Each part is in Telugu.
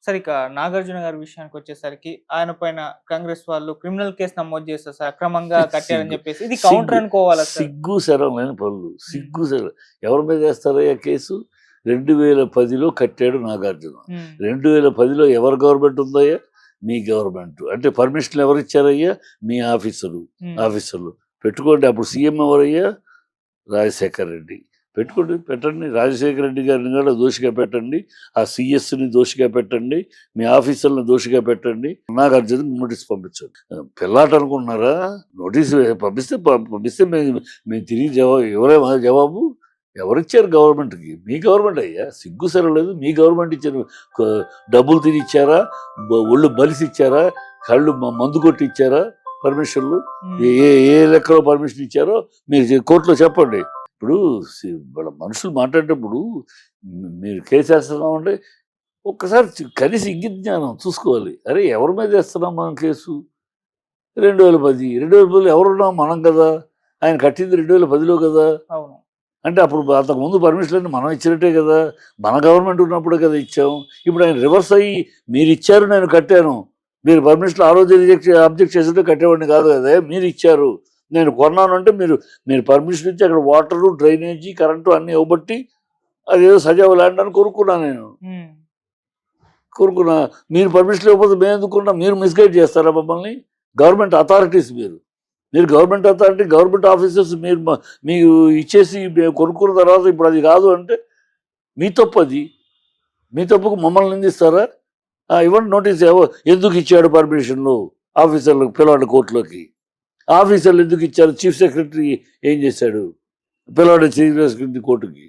సార్ ఇక నాగార్జున గారి విషయానికి వచ్చేసరికి ఆయన పైన కాంగ్రెస్ వాళ్ళు క్రిమినల్ కేసు నమోదు చేస్తారు సార్. అక్రమంగా కట్టారని సిగ్గు చెప్పేసి. ఇది సిగ్గు కౌంటర్ అనుకోవాలా సార్? సిగ్గు శరం లేని పనులు. హ్మ్. సిగ్గు శరం. ఎవరి మీద వేస్తారయ్యా కేసు? 2010లో కట్టాడు నాగార్జున. హ్మ్. 2010లో ఎవరి గవర్నమెంట్ ఉందయ్యా? మీ గవర్నమెంట్. అంటే పర్మిషన్లు ఎవరిచ్చారయ్యా? మీ హ్మ్. ఆఫీసర్లు. పెట్టుకోండి. అప్పుడు సీఎం ఎవరయ్యా? రాజశేఖర్ రెడ్డి. పెట్టండి. రాజశేఖర రెడ్డి గారిని కూడా దోషిగా పెట్టండి. ఆ సిఎస్ని దోషిగా పెట్టండి. మీ ఆఫీసర్లను దోషిగా పెట్టండి. నాగార్జునకి నోటీస్ పంపించండి. పిల్లాట అనుకుంటున్నారా? నోటీసు పంపిస్తే మేము తిరిగి ఎవరేమా జవాబు? ఎవరిచ్చారు గవర్నమెంట్కి? మీ గవర్నమెంట్ అయ్యా. సిగ్గు సరలేదు. మీ గవర్నమెంట్ ఇచ్చారు. డబ్బులు తిని ఇచ్చారా? ఒళ్ళు బలిసి ఇచ్చారా? కళ్ళు మందు కొట్టి ఇచ్చారా పర్మిషన్లు? ఏ ఏ లెక్కలో పర్మిషన్ ఇచ్చారో మీరు కోర్టులో చెప్పండి. ఇప్పుడు వాళ్ళ మనుషులు మాట్లాడేటప్పుడు మీరు కేసు వేస్తున్నామంటే ఒక్కసారి కనీసం ఇంగిత జ్ఞానం చూసుకోవాలి. అరే ఎవరి మీద వేస్తున్నాం మనం కేసు? 2010 ఎవరున్నాం? మనం కదా. ఆయన కట్టింది 2010లో కదా. అవును. అంటే అప్పుడు అంతకుముందు పర్మిషన్లన్నీ మనం ఇచ్చినట్టే కదా. మన గవర్నమెంట్ ఉన్నప్పుడే కదా ఇచ్చాం. ఇప్పుడు ఆయన రివర్స్ అయ్యి మీరు ఇచ్చారు, నేను కట్టాను. మీరు పర్మిషన్ ఆ రోజు అబ్జెక్ట్ చేస్తుంటే కట్టేవాడిని కాదు కదా. మీరు ఇచ్చారు, నేను కొన్నాను అంటే మీరు పర్మిషన్ ఇచ్చి అక్కడ వాటరు, డ్రైనేజీ, కరెంటు అన్నీ ఇవ్వబట్టి అదేదో సజావు ల్యాండ్ అని కొనుక్కున్నాను నేను. కొనుక్కున్నా. మీరు పర్మిషన్ ఇవ్వకపోతే మేము ఎందుకున్నా? మీరు మిస్గైడ్ చేస్తారా మమ్మల్ని? గవర్నమెంట్ అథారిటీస్ మీరు గవర్నమెంట్ అథారిటీ, గవర్నమెంట్ ఆఫీసర్స్ మీకు ఇచ్చేసి కొనుక్కున్న తర్వాత ఇప్పుడు అది కాదు అంటే మీ తప్పు. అది మీ తప్పుకు మమ్మల్ని నిందిస్తారా? ఇవ్వండి నోటీస్. ఎందుకు ఇచ్చాడు పర్మిషన్లు? ఆఫీసర్లకు పిలవండి కోర్టులోకి. ఆఫీసర్లు ఎందుకు ఇచ్చారు? చీఫ్ సెక్రటరీ ఏం చేశాడు? పిలవండి చీఫ్ సెక్రటరీ కోర్టుకి.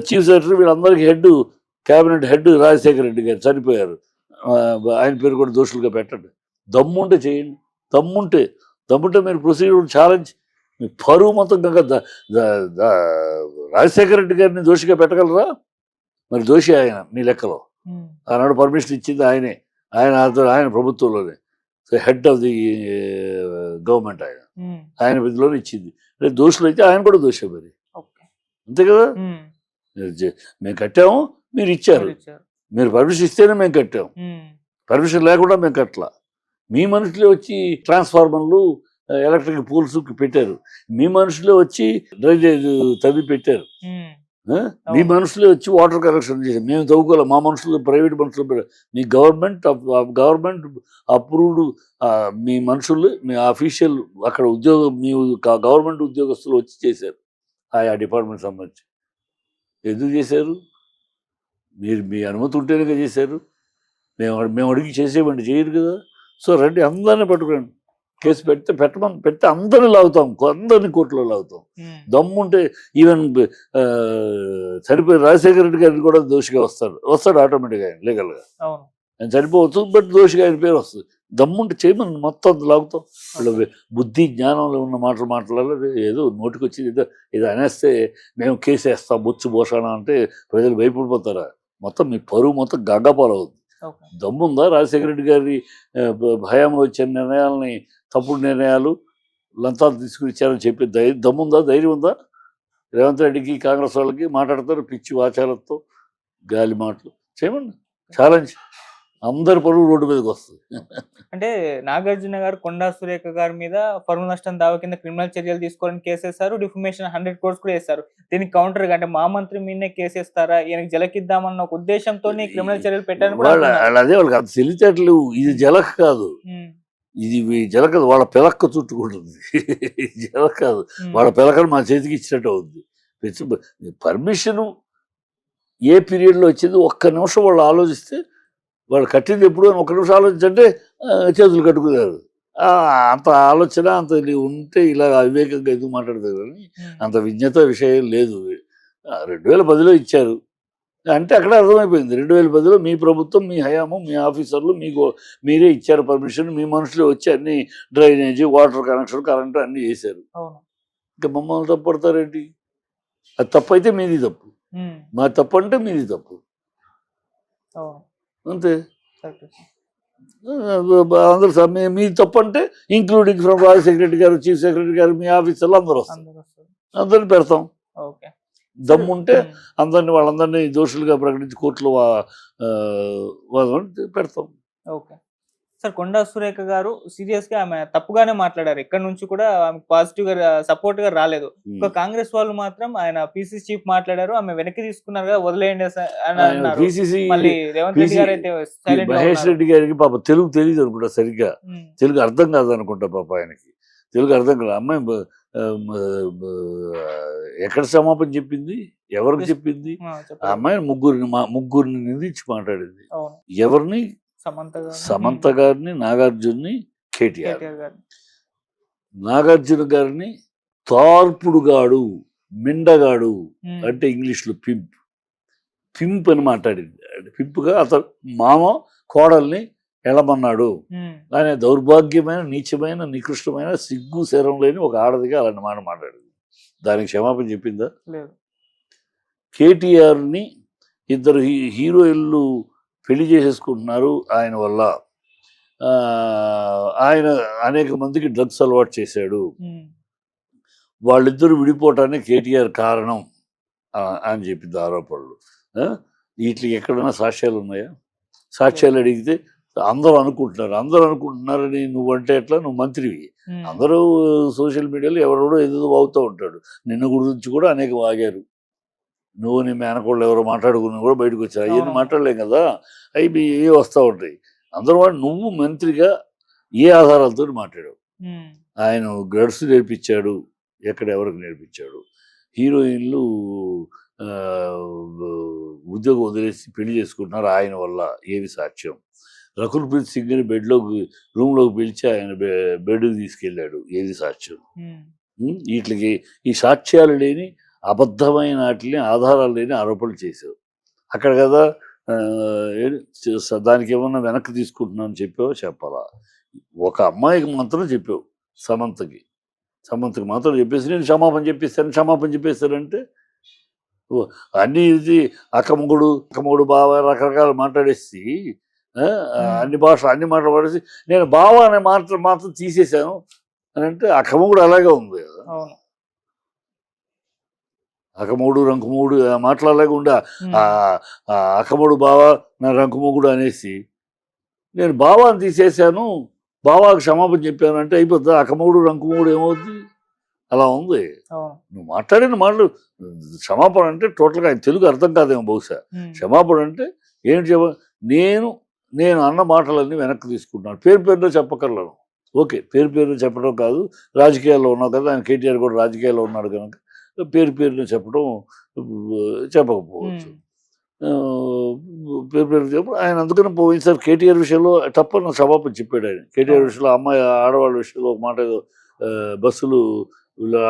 చీఫ్ సెక్రటరీ వీళ్ళందరికీ head, cabinet head Rajasekhara Reddy గారు చనిపోయారు. ఆయన పేరు కూడా దోషులుగా పెట్టండి. దమ్ముంటే చేయండి. దమ్ముంటే మీరు ప్రొసీజర్ ఛాలెంజ్. మీ పరువు మొత్తం కనుక రాజశేఖర రెడ్డి గారిని దోషిగా పెట్టగలరా? మరి దోషి ఆయన మీ లెక్కలో. ఆనాడు పర్మిషన్ ఇచ్చింది ఆయనే. ఆయన ప్రభుత్వంలోనే హెడ్ ఆఫ్ ది గవర్నమెంట్. ఆయన విధిలోనే ఇచ్చింది. దోషులు అయితే ఆయన కూడా దోషే మరి. అంతే కదా. మేము కట్టాము, మీరు ఇచ్చారు. మీరు పర్మిషన్ ఇస్తేనే మేము కట్టాము. పర్మిషన్ లేకుండా మేము కట్టలా. మీ మనుషులే వచ్చి ట్రాన్స్ఫార్మర్లు, ఎలక్ట్రిక్ పోల్స్ పెట్టారు. మీ మనుషులే వచ్చి డ్రైనేజ్ తవ్వి పెట్టారు. మీ మనుషులే వచ్చి వాటర్ కనెక్షన్ చేశారు. మేము తవ్వుకోవాలి. మా మనుషులు, ప్రైవేట్ మనుషులు. మీ గవర్నమెంట్ అప్రూవ్డ్ మీ మనుషులు, మీ అఫీషియల్ అక్కడ మీ గవర్నమెంట్ ఉద్యోగస్తులు వచ్చి చేశారు. ఆయా డిపార్ట్మెంట్ సంబంధించి. ఎందుకు చేశారు? మీరు మీ అనుమతి ఉంటేనే చేశారు. మేము అడిగి చేసేవండి, చేయరు కదా. సో రండి, అందరినీ పట్టుకోండి. కేసు పెడితే అందరిని లాగుతాం, అందరినీ కోర్టులో లాగుతాం. దమ్ముంటే ఈవెన్ చనిపోయిన రాజశేఖర రెడ్డి గారిని కూడా దోషిగా వస్తాడు ఆటోమేటిక్గా ఆయన లీగల్గా. ఆయన చనిపోవచ్చు, బట్ దోషిగా ఆయన పేరు వస్తుంది. దమ్ముంటే చేయమని మొత్తం అంత లాగుతాం. వాళ్ళ బుద్ధి జ్ఞానంలో ఉన్న మాట్లాడాలి. ఏదో నోటికి వచ్చి ఏదో అనేస్తే మేము కేసు వేస్తాం బొచ్చు భూషణ అంటే ప్రజలు భయపడిపోతారా? మొత్తం మీ పరువు మొత్తం గంగపాలవుతుంది. దమ్ముందా రాజశేఖర రెడ్డి గారి హయాంలో వచ్చిన నిర్ణయాలని, తప్పుడు నిర్ణయాలు, లంచాలు తీసుకుని ఇచ్చారని చెప్పి దమ్ముందా, ధైర్యం ఉందా? రేవంత్ రెడ్డికి, కాంగ్రెస్ వాళ్ళకి మాట్లాడతారు పిచ్చి వాచాలతో, గాలి మాటలు. చేయమండి ఛాలెంజ్. అందరి పరువు రోడ్డు మీదకి వస్తుంది. అంటే నాగార్జున గారు కొండా సురేఖ గారి మీద పరువు నష్టం దావా కింద క్రిమినల్ చర్యలు తీసుకోవాలని కేసేస్తారు. డిఫమేషన్ 100 crores కూడా వేస్తారు. దీనికి కౌంటర్ గా అంటే మా మంత్రి మీదనే కేసేస్తారా, ఈయనకి జలకిద్దామన్న ఒక ఉద్దేశంతో క్రిమినల్ చర్యలు పెట్టారని కూడా అదే వాళ్ళకి అంత తెలియటట్లు. ఇది జలక్ కాదు, ఇది జలక వాళ్ళ పిలక్క చుట్టుకుంటుంది. జలక కాదు, వాళ్ళ పిలకను మా చేతికి ఇచ్చినట్టు అవుతుంది. పర్మిషను ఏ పీరియడ్లో వచ్చింది ఒక్క నిమిషం వాళ్ళు ఆలోచిస్తే, వాళ్ళు కట్టింది ఎప్పుడు అని ఒక్క నిమిషం ఆలోచించంటే చేతులు కట్టుకున్నారు. అంత ఆలోచన అంత ఉంటే ఇలా అవివేకంగా ఎందుకు మాట్లాడతారు కానీ అంత విజ్ఞత విషయం లేదు. 2010లో ఇచ్చారు అంటే అక్కడ అర్థమైపోయింది. 2010లో మీ ప్రభుత్వం, మీ హయాము, మీ ఆఫీసర్లు మీరే ఇచ్చారు పర్మిషన్. మీ మనుషులే వచ్చి అన్ని డ్రైనేజీ, వాటర్ కనెక్షన్, కరెంటు అన్నీ చేశారు. ఇంకా మమ్మల్ని తప్పు పడతారేంటి? అది తప్పు అయితే మీది తప్పు, మా తప్పు అంటే మీది తప్పు, అంతే. అందరూ మీది తప్పు అంటే ఇంక్లూడింగ్ ఫ్రమ్ రాజశేఖర రెడ్డి గారు, చీఫ్ సెక్రటరీ గారు, మీ ఆఫీసర్లు అందరూ వస్తారు. అందరిని పెడతాం. దమ్ముంటే అందరినీ వాళ్ళందరినీ దోషులుగా ప్రకటించి కోర్టులో పెడతాం. ఓకే సార్, కొండా సురేఖ గారు సీరియస్ గా ఆమె తప్పుగానే మాట్లాడారు. ఎక్కడి నుంచి కూడా ఆమె పాజిటివ్ గా సపోర్ట్ గా రాలేదు. ఒక కాంగ్రెస్ వాళ్ళు మాత్రం ఆయన పీసీసీ చీఫ్ మాట్లాడారు, ఆమె వెనక్కి తీసుకున్నారు కదా, వదిలేయండి అని అన్నారు. మళ్ళీ రేవంత్ రెడ్డి గారు అయితే సైలెంట్ గా మహేష్ రెడ్డి గారికి పాప తెలుగు తెలియదు అనుకుంటా, సరిగ్గా తెలుగు అర్థం కాదు అనుకుంటా పాప ఆయనకి. తెలుగు అర్థం కాదు. అమ్మాయి ఎక్కడ క్షమాపణ చెప్పింది, ఎవరికి చెప్పింది? ఆ అమ్మాయి ముగ్గురిని నిందించి మాట్లాడింది. ఎవరిని? సమంత గారిని, నాగార్జున్ని, కేటీఆర్. నాగార్జున గారిని తార్పుడుగాడు, మిండగాడు అంటే ఇంగ్లీష్ లో పింప్ అని మాట్లాడింది. పింపుగా అతను మామ కోడల్ని ఎలమన్నాడు. ఆయన దౌర్భాగ్యమైన, నీచమైన, నికృష్టమైన, సిగ్గు శరం లేని ఒక ఆడదిగా అలాంటి మాట మాట్లాడింది. దానికి క్షమాపణ చెప్పిందా? కేటీఆర్ని ఇద్దరు హీరోయిన్లు పెళ్లి చేసేసుకుంటున్నారు ఆయన వల్ల. ఆయన అనేక మందికి డ్రగ్స్ అలవాటు చేశాడు. వాళ్ళిద్దరూ విడిపోవటానికి కేటీఆర్ కారణం అని చెప్పింది ఆరోపణలు. వీటికి ఎక్కడైనా సాక్ష్యాలు ఉన్నాయా? సాక్ష్యాలు అడిగితే అందరూ అనుకుంటున్నారని నువ్వంటే ఎట్లా? నువ్వు మంత్రివి. అందరూ సోషల్ మీడియాలో ఎవరెవడో ఏదో వాగుతూ ఉంటాడు. నిన్న గురించి కూడా అనేక వాగారు. నువ్వు నీ మేనకోళ్ళు ఎవరో మాట్లాడుకుని కూడా బయటకు వచ్చారు. అవన్నీ మాట్లాడలేం కదా, అవి ఏ వస్తూ ఉంటాయి. అందరూ వాడు నువ్వు మంత్రిగా ఏ ఆధారాలతో మాట్లాడావు? ఆయన గడ్స్ నేర్పించాడు, ఎక్కడ ఎవరికి నేర్పించాడు? హీరోయిన్లు ఉద్యోగం వదిలేసి పెళ్లి చేసుకుంటున్నారు ఆయన వల్ల, ఏవి సాక్ష్యం? రకుల్ ప్రీత్ సింగ్ని రూమ్లోకి పిలిచి ఆయన బెడ్కి తీసుకెళ్ళాడు, ఏది సాక్ష్యం? వీటికి ఈ సాక్ష్యాలు లేని, అబద్ధమైన వాటిని, ఆధారాలు లేని ఆరోపణలు చేసావు అక్కడ కదా. దానికి ఏమన్నా వెనక్కి తీసుకుంటున్నాను చెప్పావో చెప్పాలా? ఒక అమ్మాయికి మాత్రం చెప్పావు, సమంతకి మాత్రం చెప్పేసి నేను క్షమాపణ చెప్పేస్తానంటే అన్ని ఇది అక్కమ్మగుడు బావ రకరకాలు మాట్లాడేసి అన్ని మాట్లాడేసి నేను బావ అనే మాత్రం తీసేశాను అని అంటే అక్కమ్మగుడు అలాగే ఉంది కదా. అక్కమూడు రంకుమూడు మాట్లాడలేక ఉండే అక్కముడు బావ నా రంకుమూగుడు అనేసి నేను బావాని తీసేశాను, బావాకు క్షమాపణ చెప్పాను అంటే అయిపోద్ది. అక్కమూడు రంకుమూడు ఏమవుతుంది? అలా ఉంది. నువ్వు మాట్లాడిన మాటలు క్షమాపణ అంటే టోటల్గా ఆయన తెలుగు అర్థం కాదేమో బహుశా. క్షమాపణ అంటే ఏంటి నేను అన్న మాటలన్నీ వెనక్కి తీసుకుంటున్నాను. పేరులో చెప్పకర్లను. ఓకే, పేరులో చెప్పడం కాదు, రాజకీయాల్లో ఉన్నావు కదా, ఆయన కేటీఆర్ కూడా రాజకీయాల్లో ఉన్నాడు కనుక పేరును చెప్పకపోవచ్చు. పేరు చెప్పడం ఆయన అందుకని పోయినసారి కేటీఆర్ విషయంలో తప్పని క్షమాపణ చెప్పాడు ఆయన. కేటీఆర్ విషయంలో అమ్మాయి ఆడవాళ్ళ విషయంలో ఒక మాట ఏదో బస్సులు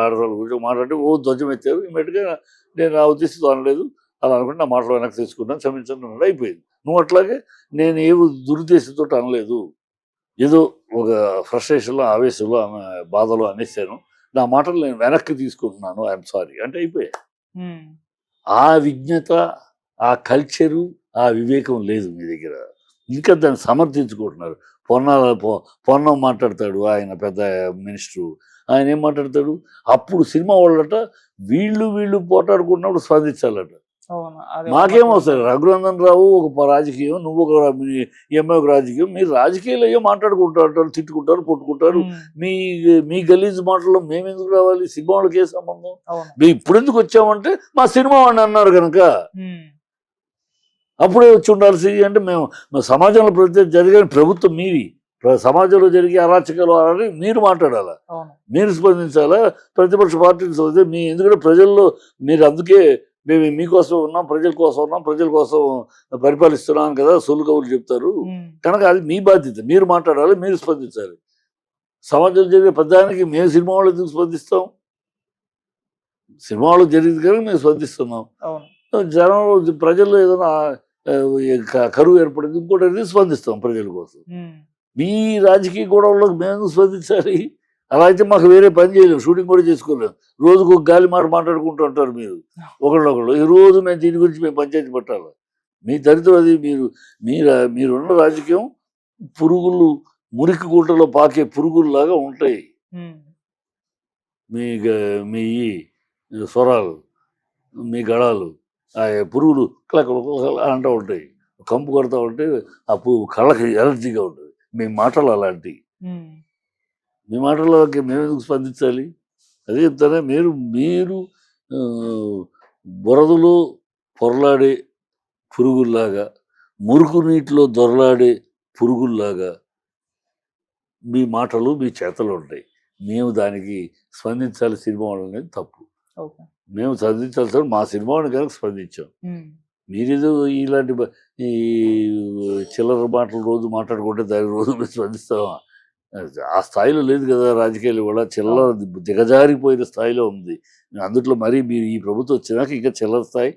ఆడవాళ్ళ గురించి మాట్లాడి ధ్వజం ఎత్తారు. ఇమ్మీడియట్గా నేను ఆ ఉద్దేశంతో అనలేదు, అలా అనుకుంటే నా మాటలు వెనక్కి తీసుకున్నాను, క్షమించండి అయిపోయింది. నువ్వు అట్లాగే నేను ఏ దురుద్దేశంతో అనలేదు, ఏదో ఒక ఫ్రస్ట్రేషన్లో, ఆవేశంలో, ఆమె బాధలో అనేసాను, నా మాటలు నేను వెనక్కి తీసుకుంటున్నాను, ఐఎమ్ సారీ అంటే అయిపోయాయి. ఆ విజ్ఞత, ఆ కల్చరు, ఆ వివేకం లేదు మీ దగ్గర. ఇంకా దాన్ని సమర్థించుకుంటున్నారు. పొన్నం మాట్లాడతాడు, ఆయన పెద్ద మినిస్టరు, ఆయన ఏం మాట్లాడతాడు? అప్పుడు సినిమా వాళ్ళట వీళ్ళు పోటాడుకున్నప్పుడు స్పందించాలట. మాకేమవుతుంది? రఘునందన్ రావు ఒక రాజకీయం, నువ్వు ఒక ఎంఐ ఒక రాజకీయం, మీరు రాజకీయాలు అయ్యో మాట్లాడుకుంటారు, తిట్టుకుంటారు, కొట్టుకుంటారు. మీ గలీజ్ మాటల్లో మేమెందుకు రావాలి? సినిమా వాళ్ళకి ఏ సంబంధం? మేము ఇప్పుడు ఎందుకు వచ్చామంటే మా సినిమా వాడిని అన్నారు కనుక అప్పుడే వచ్చి ఉండాల్సి. అంటే మేము సమాజంలో జరిగిన ప్రభుత్వం మీది, సమాజంలో జరిగే అరాచకాలు అని మీరు మాట్లాడాలా, మీరు స్పందించాలా. ప్రతిపక్ష పార్టీలు ఎందుకంటే ప్రజల్లో మీరు అందుకే మేము మీకోసం ఉన్నాం, ప్రజల కోసం పరిపాలిస్తున్నాం కదా సొల్లు కబుర్లు చెప్తారు కనుక అది మీ బాధ్యత. మీరు మాట్లాడాలి, మీరు స్పందించాలి. సమాజంలో జరిగే పెద్దానికి మేము సినిమా వాళ్ళు ఎందుకు స్పందిస్తాం? సినిమా వాళ్ళు జరిగింది కనుక మేము స్పందిస్తున్నాం. జనంలో ప్రజల్లో ఏదైనా కరువు ఏర్పడింది ఇంకోటి స్పందిస్తాం ప్రజల కోసం. మీ రాజకీయ గొడవలకు మేము స్పందించాలి. అలా అయితే మాకు వేరే పని చేయలేము, షూటింగ్ కూడా చేసుకోలేము. రోజుకు ఒక గాలి మాట మాట్లాడుకుంటూ ఉంటారు మీరు ఒకళ్ళొకళ్ళు. ఈ రోజు మేము దీని గురించి మేము పంచాయతీ పెట్టాలి. మీ దరిద్రం అది. మీరున్న రాజకీయం పురుగులు మురికి గుంటలో పాకే పురుగుల్లాగా ఉంటాయి మీ స్వరాలు. మీ గళాలు ఆ పురుగులు అంటూ ఉంటాయి, కంపు కొడతా ఉంటే ఆ కళ్ళకి ఎలర్జీగా ఉంటుంది. మీ మాటలు అలాంటివి. మీ మాటలకి మేము ఎందుకు స్పందించాలి? అదే చెప్తానే, మీరు మీరు ఆ, బురదలో పొరలాడే పురుగుల్లాగా, మురుకు నీటిలో దొరలాడే పురుగుల్లాగా మీ మాటలు మీ చేతలు ఉంటాయి. మేము దానికి స్పందించాలి సినిమా అనేది తప్పు. ఓకే. మేము స్పందించాల్సిన మా సినిమాని కనుక స్పందించాం. మీరేదో ఇలాంటి ఈ చిల్లర మాటలు రోజు మాట్లాడుకుంటే దానికి రోజు మేము స్పందిస్తామా? ఆ స్థాయిలో లేదు కదా రాజకీయాలు. కూడా చిల్లర దిగజారిపోయిన స్థాయిలో ఉంది. అందుట్లో మరి మీరు ఈ ప్రభుత్వం వచ్చినాక ఇంకా చిల్లర స్థాయి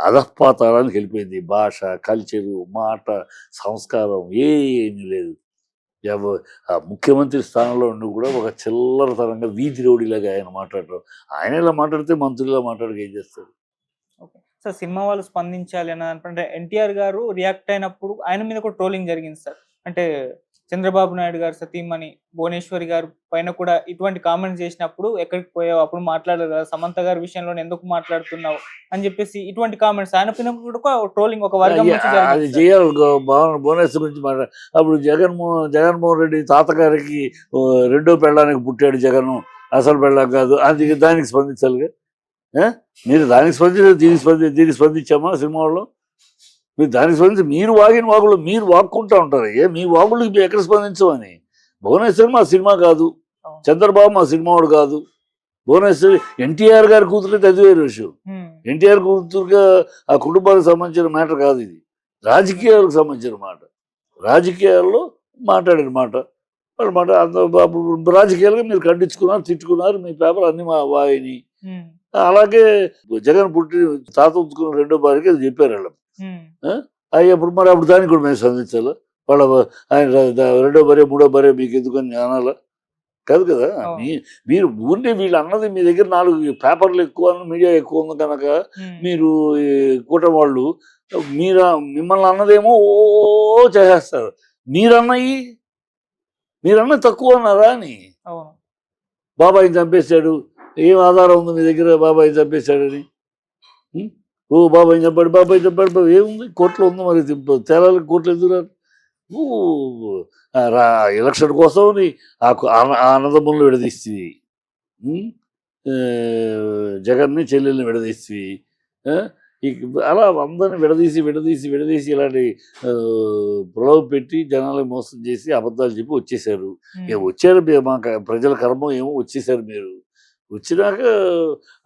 అధఃపాతాళానికి వెళ్ళిపోయింది. భాష, కల్చరు, మాట, సంస్కారం ఏమీ లేదు. ఆ ముఖ్యమంత్రి స్థానంలో ఉండి కూడా ఒక చిల్లరతనంగా వీధి రౌడీలాగా ఆయన మాట్లాడటం. ఆయన ఇలా మాట్లాడితే మంత్రులు ఇలా మాట్లాడక ఏం చేస్తారు? ఓకే. సో సినిమా వాళ్ళు స్పందించాలి అని అనుకుంటే ఎన్టీఆర్ గారు రియాక్ట్ అయినప్పుడు ఆయన మీద కూడా ట్రోలింగ్ జరిగింది సార్. అంటే చంద్రబాబు నాయుడు గారు సతీమణి భువనేశ్వరి గారు పైన కూడా ఇటువంటి కామెంట్స్ చేసినప్పుడు ఎక్కడికి పోయావు, అప్పుడు మాట్లాడరు కదా, సమంత గారి విషయంలో ఎందుకు మాట్లాడుతున్నావు అని చెప్పేసి ఇటువంటి కామెంట్స్ ఆయన పైన కూడా ట్రోలింగ్ ఒక వర్గం నుంచి అది జరిగింది సార్. చేయాలి. భువనేశ్వర్ గురించి మాట్లాడ అప్పుడు జగన్మోహన్ రెడ్డి తాతగారికి రెండో పెళ్ళానికి పుట్టాడు జగన్, అసలు పెళ్ళాం కాదు, అది దానికి స్పందించాలిగా. మీరు దానికి స్పందించారు, దీనికి స్పందించామా సినిమా వాళ్ళు? మీరు దానికి స్పందించి మీరు వాగిన వాగులు మీరు వాక్కుంటూ ఉంటారు. మీ వాగులకి ఎక్కడ స్పందించమని? భువనేశ్వరి మా సినిమా కాదు, చంద్రబాబు మా సినిమా వాడు కాదు. భువనేశ్వరి ఎన్టీఆర్ గారి కూతురికి అది వేరే విషయం. ఎన్టీఆర్ కూతురుగా ఆ కుటుంబానికి సంబంధించిన మ్యాటర్ కాదు ఇది, రాజకీయాలకు సంబంధించిన మాట. రాజకీయాల్లో మాట్లాడిన మాట వాళ్ళ మాట. రాజకీయాలుగా మీరు ఖండించుకున్నారు, తిట్టుకున్నారు, మీ పేపర్ అన్ని మా వాయిని. అలాగే జగన్ పుట్టి తాత ఉంచుకున్న రెండో భార్యకి అది చెప్పారు వాళ్ళు. అయ్యప్పుడు మరి అప్పుడు దానికి కూడా మేము స్పందించాలా? వాళ్ళ ఆయన రెండో భార్య మూడో భార్య మీకు ఎందుకని అనాలా? కాదు కదా. మీరు ఊరిని వీళ్ళు అన్నది మీ దగ్గర 4 పేపర్లు ఎక్కువ, మీడియా ఎక్కువ ఉంది కనుక మీరు కూటమి వాళ్ళు మిమ్మల్ని అన్నదేమో ఓ చేసేస్తారు. మీరన్నది తక్కువ అన్నారా అని. బాబాయిని చంపేశాడు, ఏం ఆధారం ఉంది మీ దగ్గర బాబాయిని చంపేశాడని? ఓ బాబాయిని చంపాడు ఏముంది? కోర్టులో ఉంది. మరి తేలాలి, కోర్టులో ఎదురారు. ఎలక్షన్ కోసం అన్నదమ్ములను విడదీస్తుంది, జగన్ని చెల్లెల్ని విడదీస్తుంది. అలా అందరిని విడదీసి ఇలాంటి ప్రలోభ పెట్టి జనాలకు మోసం చేసి అబద్ధాలు చెప్పి వచ్చేసారు. వచ్చారు మా ప్రజల కర్మ ఏమో వచ్చేసారు. మీరు వచ్చినాక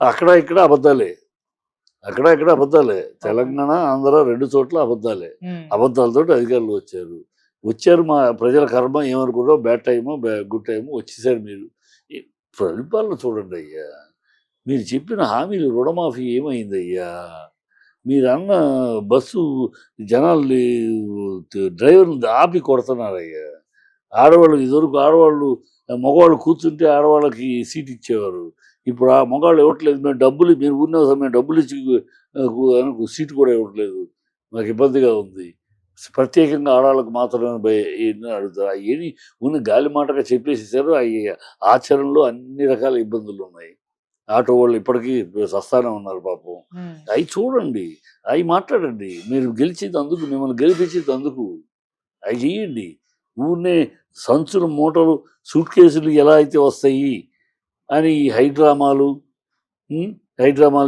అక్కడ ఇక్కడ అబద్ధాలే. తెలంగాణ, ఆంధ్ర 2 చోట్ల అబద్ధాలే. అబద్ధాలతో అధికారులు వచ్చారు. మా ప్రజల కర్మ ఏమనుకున్నారో బ్యాడ్ టైమో గుడ్ టైమో వచ్చేసారు. మీరు పరిపాలన చూడండి అయ్యా. మీరు చెప్పిన హామీలు రుణమాఫీ ఏమైందయ్యా? మీరు అన్న బస్సు జనాల్ని డ్రైవర్ని ఆపి కొడుతున్నారయ్యా. ఆడవాళ్ళు ఇదివరకు మగవాళ్ళు కూర్చుంటే ఆడవాళ్ళకి సీట్ ఇచ్చేవారు. ఇప్పుడు ఆ మగవాళ్ళు ఇవ్వట్లేదు. మీరు ఉన్న సమయం డబ్బులు ఇచ్చి సీటు కూడా ఇవ్వట్లేదు. మాకు ఇబ్బందిగా ఉంది. ప్రత్యేకంగా ఆడవాళ్ళకు మాత్రమే అడుగుతారు. ఏది ఉన్న గాలి మాటగా చెప్పేసేసారు. ఆచరణలో అన్ని రకాల ఇబ్బందులు ఉన్నాయి. ఆటో వాళ్ళు ఇప్పటికీ సస్తానే ఉన్నారు పాపం. అవి చూడండి, అవి మాట్లాడండి. మీరు గెలిచేందుకు, మిమ్మల్ని గెలిపించేందుకు అవి చేయండి. ఊరినే సంచులు మూటలు సూట్ కేసులు ఎలా అయితే వస్తాయి అని హైడ్రామాలు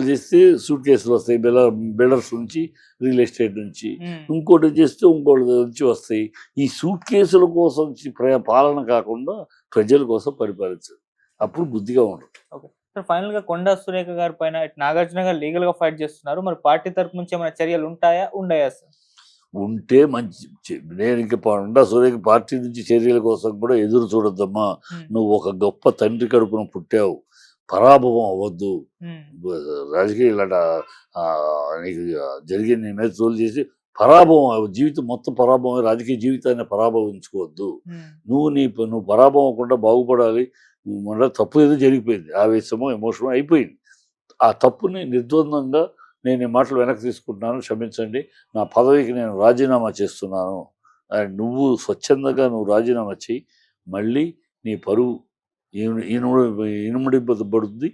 చేస్తే సూట్ కేసులు వస్తాయి. బిల్డర్స్ నుంచి, రియల్ ఎస్టేట్ నుంచి, ఇంకోటి చేస్తే ఇంకోటి నుంచి వస్తాయి. ఈ సూట్ కేసుల కోసం పాలన కాకుండా ప్రజల కోసం పరిపాలించారు. అప్పుడు బుద్ధిగా ఉండదు. సార్ ఫైనల్ గా కొండా సురేఖ గారి పైన నాగార్జున గారు లీగల్ గా ఫైట్ చేస్తున్నారు. మరి పార్టీ తరపు నుంచి ఏమైనా చర్యలు ఉండయా సార్? ఉంటే మంచి. నేను ఇంకా కొండా సురేఖ పార్టీ నుంచి చర్యల కోసం కూడా ఎదురు చూడొద్దమ్మా. నువ్వు ఒక గొప్ప తండ్రి కడుపున పుట్టావు, పరాభవం అవ్వద్దు. రాజకీయ ఇలాంటి నీకు జరిగే నీ మీద తోలు చేసి పరాభవం, జీవితం మొత్తం పరాభవం, రాజకీయ జీవితాన్ని పరాభవించుకోవద్దు. నువ్వు పరాభవం అవ్వకుండా బాగుపడాలి. మన తప్పు ఏదో జరిగిపోయింది, ఆవేశమో ఎమోషనో అయిపోయింది. ఆ తప్పుని నిర్ద్వందంగా నేను ఈ మాటలు వెనక్కి తీసుకుంటున్నాను, క్షమించండి, నా పదవికి నేను రాజీనామా చేస్తున్నాను అని నువ్వు స్వచ్ఛందంగా రాజీనామా చేయి. మళ్ళీ నీ పరువు ఇనుమడింపబడుతుంది.